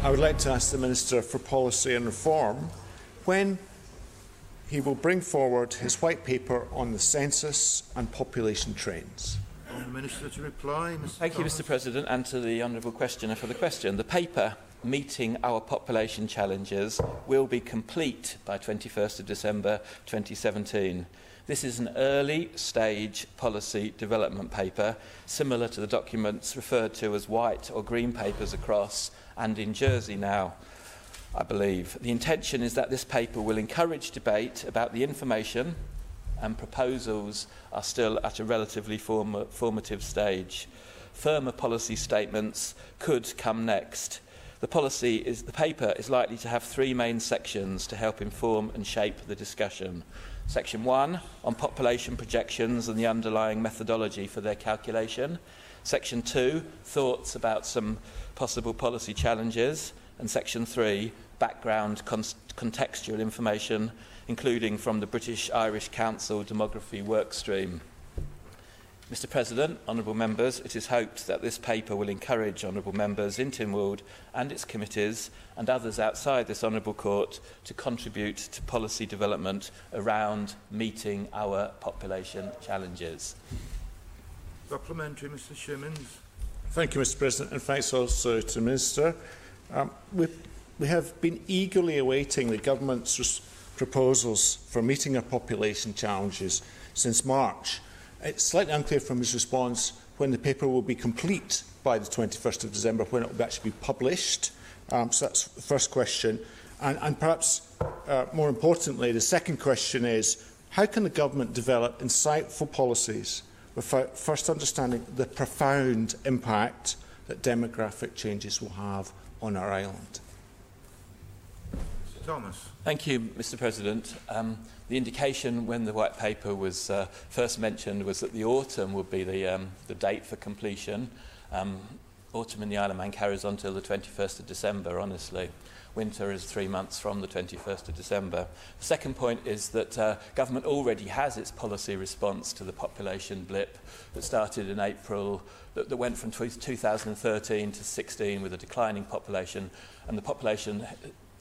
I would like to ask the Minister for Policy and Reform when he will bring forward his white paper on the census and population trends. The Minister to reply. Thank you, Mr. President, and to the honourable questioner for the question. The paper, Meeting Our Population Challenges, will be complete by 21st of December 2017. This is an early stage policy development paper, similar to the documents referred to as white or green papers across and in Jersey now, I believe. The intention is that this paper will encourage debate about the information, and proposals are still at a relatively formative stage. Firmer policy statements could come next. The paper is likely to have three main sections to help inform and shape the discussion. Section 1 on population projections and the underlying methodology for their calculation. Section 2, thoughts about some possible policy challenges. And Section 3, background contextual information, including from the British Irish Council Demography Workstream. Mr. President, honourable members, it is hoped that this paper will encourage honourable members in Tynwald and its committees and others outside this honourable court to contribute to policy development around meeting our population challenges. Supplementary, Mr. Shimmins. Thank you, Mr. President, and thanks also to the Minister. We have been eagerly awaiting the Government's proposals for meeting our population challenges since March. It's slightly unclear from his response when the paper will be complete by the 21st of December, when it will actually be published. So that's the first question. And perhaps more importantly, the second question is, how can the Government develop insightful policies without first understanding the profound impact that demographic changes will have on our island? Mr. Thomas. Thank you, Mr. President. The indication when the white paper was first mentioned was that the autumn would be the date for completion. Autumn in the Isle of Man carries on till the 21st of December, honestly. Winter is 3 months from the 21st of December. The second point is that Government already has its policy response to the population blip that started in April, that went from 2013 to 16 with a declining population, and the population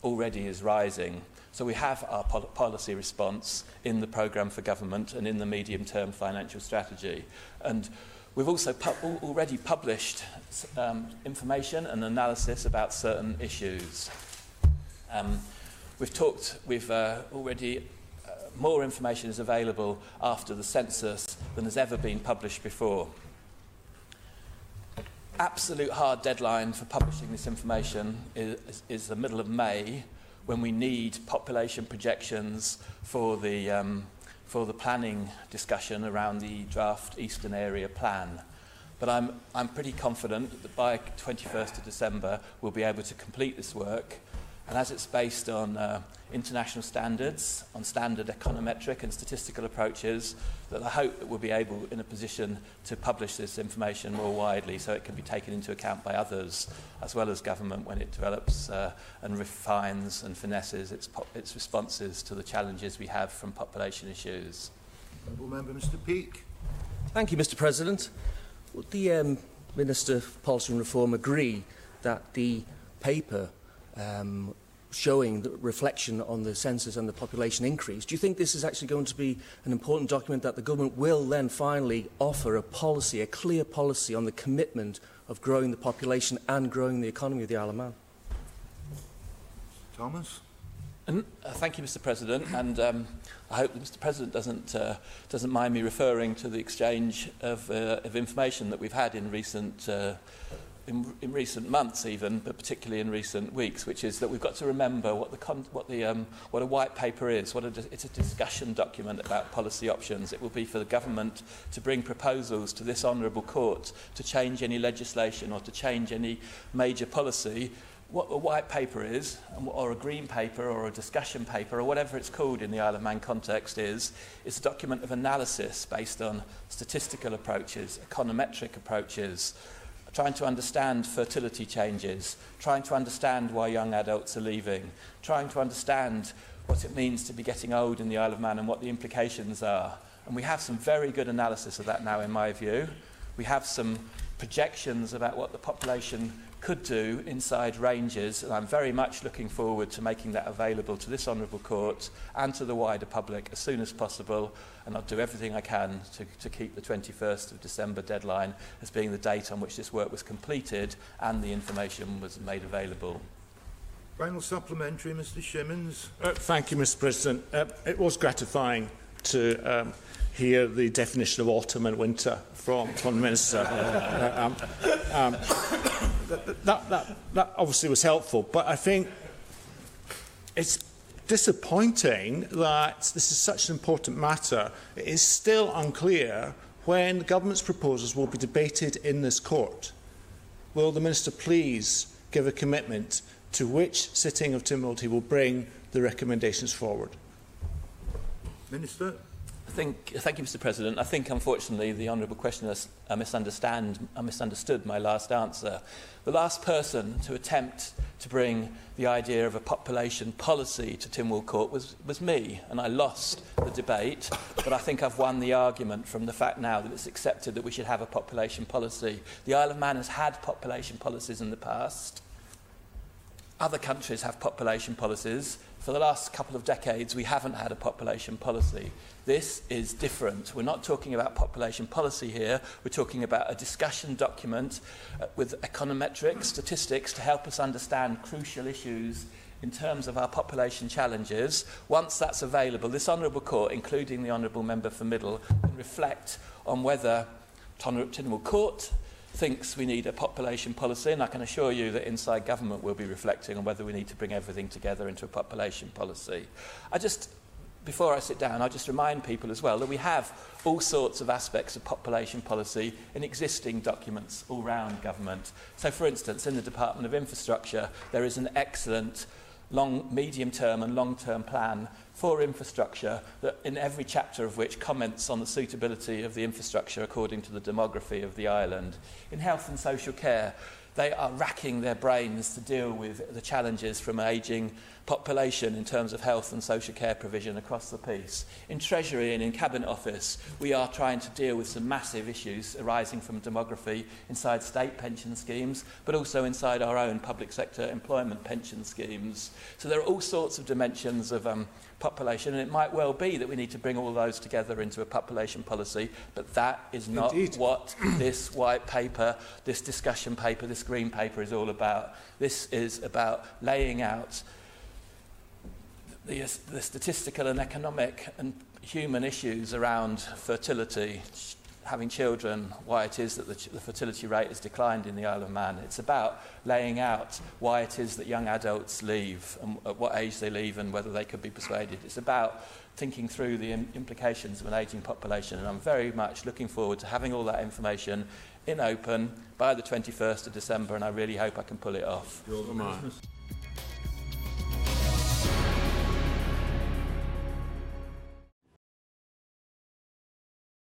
already is rising. So we have our policy response in the programme for government and in the medium-term financial strategy. And we've also already published information and analysis about certain issues. More information is available after the census than has ever been published before. Absolute hard deadline for publishing this information is the middle of May, when we need population projections for the planning discussion around the draft Eastern Area Plan. But I'm pretty confident that by 21st of December we'll be able to complete this work, and as it's based on international standards, on standard econometric and statistical approaches, that I hope that we'll be able, in a position to publish this information more widely so it can be taken into account by others as well as government when it develops and refines and finesses its responses to the challenges we have from population issues. Honourable Member Mr. Peake. Thank you, Mr. President. Would the Minister for Policy and Reform agree that the paper showing the reflection on the census and the population increase, do you think this is actually going to be an important document that the government will then finally offer a policy, a clear policy on the commitment of growing the population and growing the economy of the Isle of Man? Thomas. Thank you, Mr. President, and I hope that Mr. President doesn't mind me referring to the exchange of information that we've had in recent months, even, but particularly in recent weeks, which is that we've got to remember what a white paper is. It's a discussion document about policy options. It will be for the government to bring proposals to this honourable court to change any legislation or to change any major policy. What a white paper is, or a green paper, or a discussion paper, or whatever it's called in the Isle of Man context is a document of analysis based on statistical approaches, econometric approaches, trying to understand fertility changes, trying to understand why young adults are leaving, trying to understand what it means to be getting old in the Isle of Man and what the implications are. And we have some very good analysis of that now, in my view. We have some projections about what the population could do inside ranges, and I'm very much looking forward to making that available to this Honourable Court and to the wider public as soon as possible, and I'll do everything I can to keep the 21st of December deadline as being the date on which this work was completed and the information was made available. Final supplementary, Mr. Shimmins. Thank you, Mr. President. It was gratifying to hear the definition of autumn and winter from the Minister. That obviously was helpful, but I think it's disappointing that this is such an important matter. It is still unclear when the government's proposals will be debated in this court. Will the Minister please give a commitment to which sitting of Tynwald he will bring the recommendations forward? Minister. Thank you, Mr. President. I think, unfortunately, the honourable questioner misunderstood my last answer. The last person to attempt to bring the idea of a population policy to Tynwald Court was me, and I lost the debate, but I think I've won the argument from the fact now that it's accepted that we should have a population policy. The Isle of Man has had population policies in the past. Other countries have population policies. For the last couple of decades, we haven't had a population policy. This is different. We're not talking about population policy here. We're talking about a discussion document with econometric statistics to help us understand crucial issues in terms of our population challenges. Once that's available, this Honourable Court, including the Honourable Member for Middle, can reflect on whether Tynwald Court thinks we need a population policy, and I can assure you that inside government we'll be reflecting on whether we need to bring everything together into a population policy. Before I sit down, I'll just remind people as well that we have all sorts of aspects of population policy in existing documents all round government. So, for instance, in the Department of Infrastructure, there is an excellent medium-term and long-term plan for infrastructure, that in every chapter of which comments on the suitability of the infrastructure according to the demography of the island. In health and social care, they are racking their brains to deal with the challenges from an ageing population in terms of health and social care provision across the piece. In Treasury and in Cabinet Office, we are trying to deal with some massive issues arising from demography inside state pension schemes, but also inside our own public sector employment pension schemes. So there are all sorts of dimensions of population, and it might well be that we need to bring all those together into a population policy, but that is not what this white paper, this discussion paper, this green paper is all about. This is about laying out the statistical and economic and human issues around fertility, having children, why it is that the fertility rate has declined in the Isle of Man. It's about laying out why it is that young adults leave and at what age they leave and whether they could be persuaded. It's about thinking through the implications of an ageing population, and I'm very much looking forward to having all that information in open by the 21st of December, and I really hope I can pull it off.